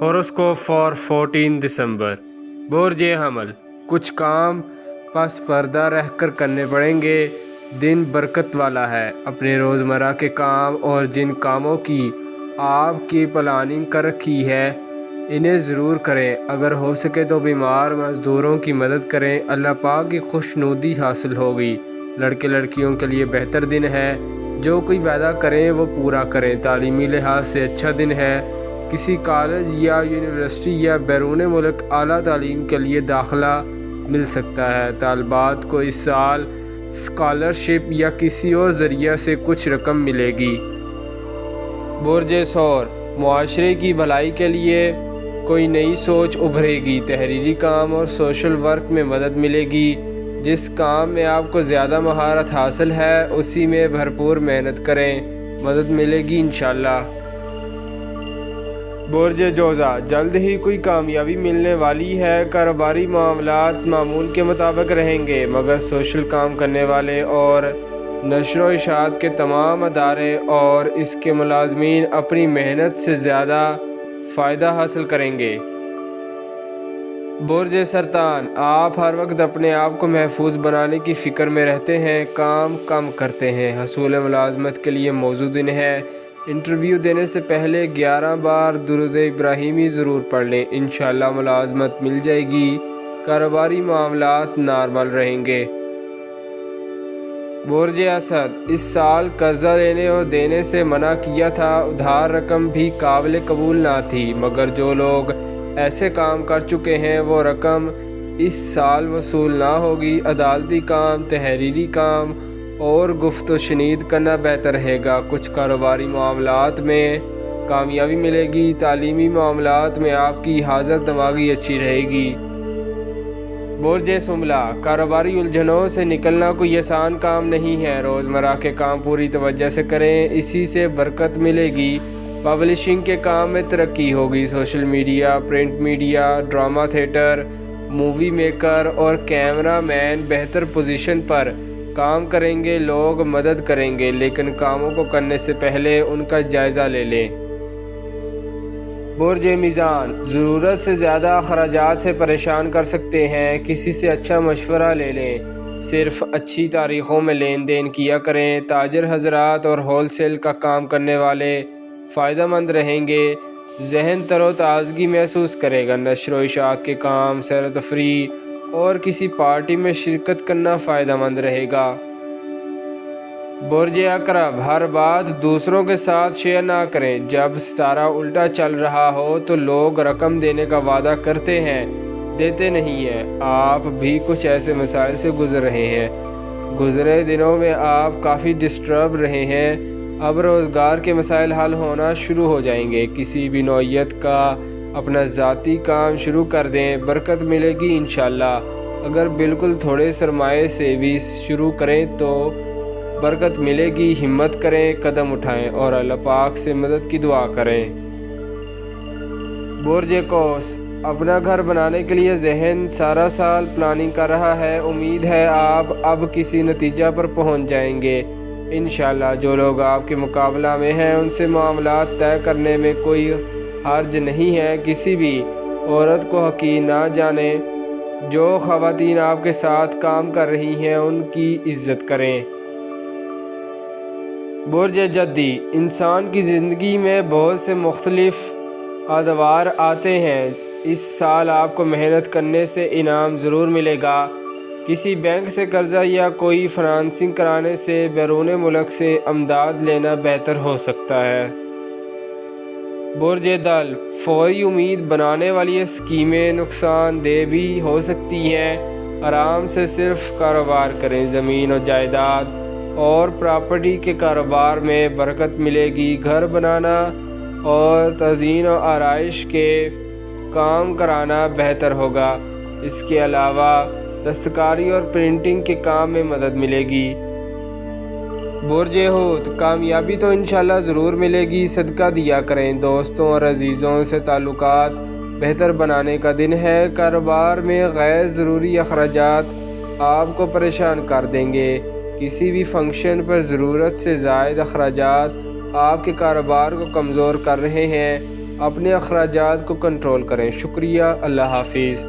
ہورosکوپ for 14 دسمبر۔ برج حمل، کچھ کام پس پردہ رہ کر کرنے پڑیں گے۔ دن برکت والا ہے۔ اپنے روزمرہ کے کام اور جن کاموں کی آپ کی پلاننگ کر رکھی ہے انہیں ضرور کریں۔ اگر ہو سکے تو بیمار مزدوروں کی مدد کریں۔ اللہ پاک کی خوشنودی حاصل ہوگی۔ لڑکے لڑکیوں کے لیے بہتر دن ہے۔ جو کوئی وعدہ کریں وہ پورا کریں۔ تعلیمی لحاظ سے اچھا دن ہے۔ کسی کالج یا یونیورسٹی یا بیرون ملک اعلیٰ تعلیم کے لیے داخلہ مل سکتا ہے۔ طالبات کو اس سال اسکالرشپ یا کسی اور ذریعہ سے کچھ رقم ملے گی۔ برج ثور، معاشرے کی بھلائی کے لیے کوئی نئی سوچ ابھرے گی۔ تحریری کام اور سوشل ورک میں مدد ملے گی۔ جس کام میں آپ کو زیادہ مہارت حاصل ہے اسی میں بھرپور محنت کریں، مدد ملے گی انشاءاللہ۔ برج جوزہ، جلد ہی کوئی کامیابی ملنے والی ہے۔ کاروباری معاملات معمول کے مطابق رہیں گے، مگر سوشل کام کرنے والے اور نشر و اشاعت کے تمام ادارے اور اس کے ملازمین اپنی محنت سے زیادہ فائدہ حاصل کریں گے۔ برج سرطان، آپ ہر وقت اپنے آپ کو محفوظ بنانے کی فکر میں رہتے ہیں، کام کم کرتے ہیں۔ حصول ملازمت کے لیے موزوں دن ہے۔ انٹرویو دینے سے پہلے 11 بار درود ابراہیمی ضرور پڑھ لیں، انشاءاللہ ملازمت مل جائے گی۔ کاروباری معاملات نارمل رہیں گے۔ برج اسد، اس سال قرضہ لینے اور دینے سے منع کیا تھا۔ ادھار رقم بھی قابل قبول نہ تھی، مگر جو لوگ ایسے کام کر چکے ہیں وہ رقم اس سال وصول نہ ہوگی۔ عدالتی کام، تحریری کام اور گفت و شنید کرنا بہتر رہے گا۔ کچھ کاروباری معاملات میں کامیابی ملے گی۔ تعلیمی معاملات میں آپ کی حاضر دماغی اچھی رہے گی۔ برج شملہ، کاروباری الجھنوں سے نکلنا کوئی آسان کام نہیں ہے۔ روزمرہ کے کام پوری توجہ سے کریں، اسی سے برکت ملے گی۔ پبلشنگ کے کام میں ترقی ہوگی۔ Social media, print media, drama theatre, movie maker اور کیمرہ مین بہتر پوزیشن پر کام کریں گے۔ لوگ مدد کریں گے، لیکن کاموں کو کرنے سے پہلے ان کا جائزہ لے لیں۔ برج میزان، ضرورت سے زیادہ اخراجات سے پریشان کر سکتے ہیں، کسی سے اچھا مشورہ لے لیں۔ صرف اچھی تاریخوں میں لین دین کیا کریں۔ تاجر حضرات اور ہول سیل کا کام کرنے والے فائدہ مند رہیں گے۔ ذہن تر و تازگی محسوس کرے گا۔ نشر و اشاعت کے کام، سیر و تفریح اور کسی پارٹی میں شرکت کرنا فائدہ مند رہے گا۔ برج عقرب، ہر بات دوسروں کے ساتھ شیئر نہ کریں۔ جب ستارہ الٹا چل رہا ہو تو لوگ رقم دینے کا وعدہ کرتے ہیں، دیتے نہیں ہیں۔ آپ بھی کچھ ایسے مسائل سے گزر رہے ہیں۔ گزرے دنوں میں آپ کافی ڈسٹرب رہے ہیں۔ اب روزگار کے مسائل حل ہونا شروع ہو جائیں گے۔ کسی بھی نوعیت کا اپنا ذاتی کام شروع کر دیں، برکت ملے گی انشاءاللہ۔ اگر بالکل تھوڑے سرمایے سے بھی شروع کریں تو برکت ملے گی۔ ہمت کریں، قدم اٹھائیں اور اللہ پاک سے مدد کی دعا کریں۔ برج قوس، اپنا گھر بنانے کے لیے ذہن سارا سال پلاننگ کر رہا ہے۔ امید ہے آپ اب کسی نتیجہ پر پہنچ جائیں گے انشاءاللہ۔ جو لوگ آپ کے مقابلہ میں ہیں ان سے معاملات طے کرنے میں کوئی حرج نہیں ہے۔ کسی بھی عورت کو حقیر نہ جانیں۔ جو خواتین آپ کے ساتھ کام کر رہی ہیں ان کی عزت کریں۔ برج جدی، انسان کی زندگی میں بہت سے مختلف ادوار آتے ہیں۔ اس سال آپ کو محنت کرنے سے انعام ضرور ملے گا۔ کسی بینک سے قرضہ یا کوئی فنانسنگ کرانے سے بیرون ملک سے امداد لینا بہتر ہو سکتا ہے۔ برج دل، فوری امید بنانے والی اسکیمیں نقصان دہ بھی ہو سکتی ہیں۔ آرام سے صرف کاروبار کریں۔ زمین و جائیداد اور پراپرٹی کے کاروبار میں برکت ملے گی۔ گھر بنانا اور تزئین و آرائش کے کام کرانا بہتر ہوگا۔ اس کے علاوہ دستکاری اور پرنٹنگ کے کام میں مدد ملے گی۔ برج حوت، کامیابی تو انشاءاللہ ضرور ملے گی۔ صدقہ دیا کریں۔ دوستوں اور عزیزوں سے تعلقات بہتر بنانے کا دن ہے۔ کاروبار میں غیر ضروری اخراجات آپ کو پریشان کر دیں گے۔ کسی بھی فنکشن پر ضرورت سے زائد اخراجات آپ کے کاروبار کو کمزور کر رہے ہیں۔ اپنے اخراجات کو کنٹرول کریں۔ شکریہ، اللہ حافظ۔